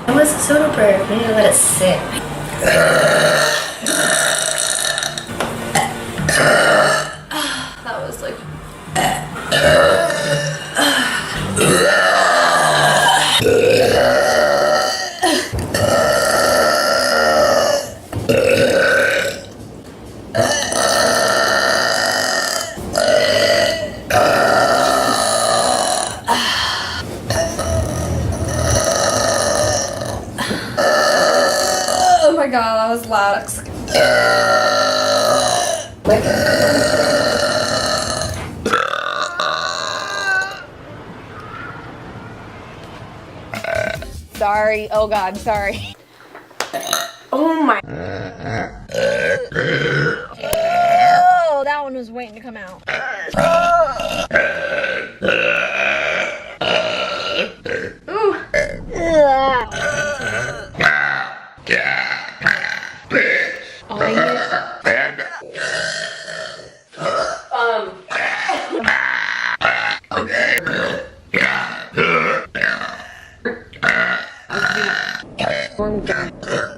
It was a soda burp. We need to let it sit. That was like... Oh my god, that was loud. Sorry. Oh god, sorry. Oh my. Oh, that one was waiting to come out. Ooh.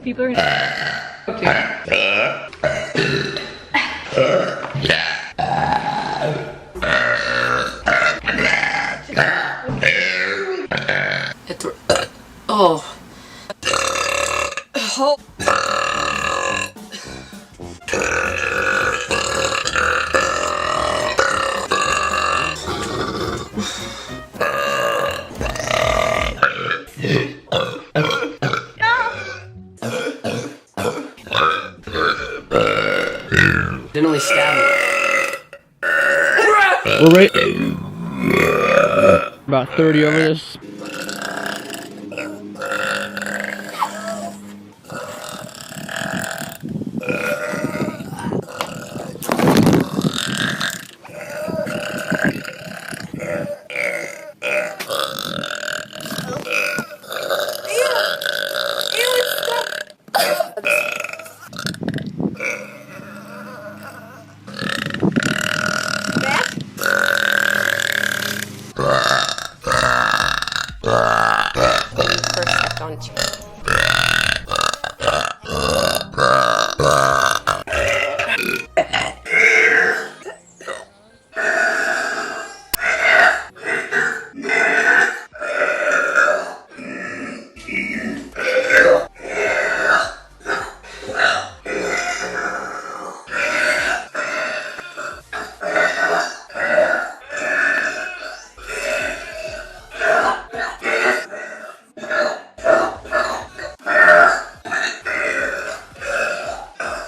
People are oh. Oh. Didn't only stab me. We're right about 30 over this.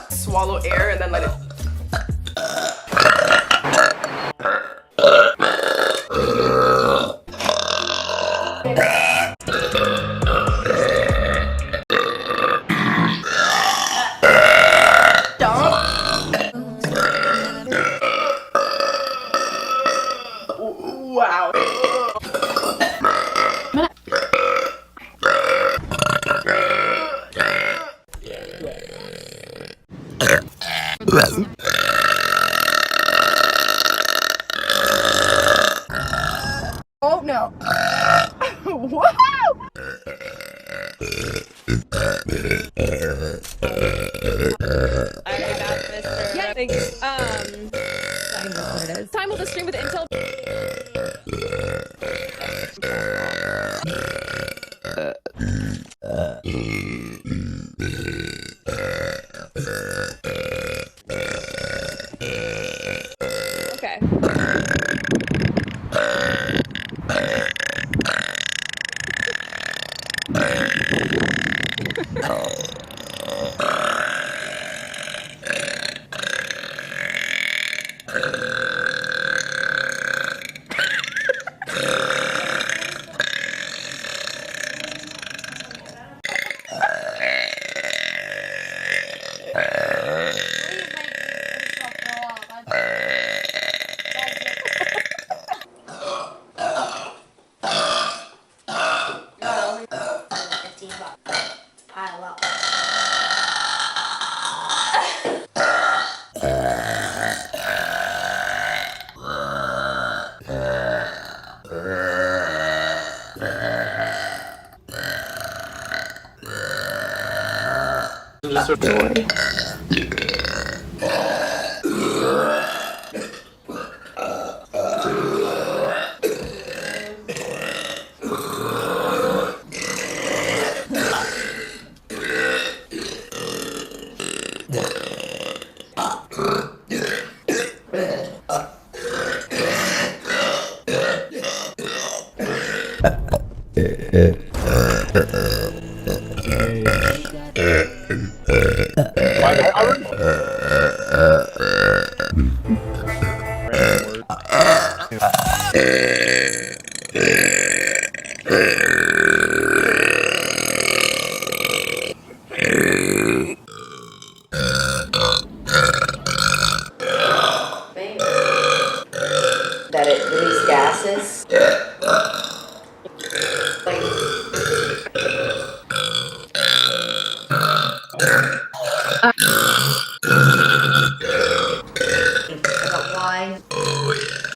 Swallow air and then let it. Wow. Oh no. Wow. Yeah, thanks. Time with the stream with Intel. Okay. Pile up. just sort of that it released gases.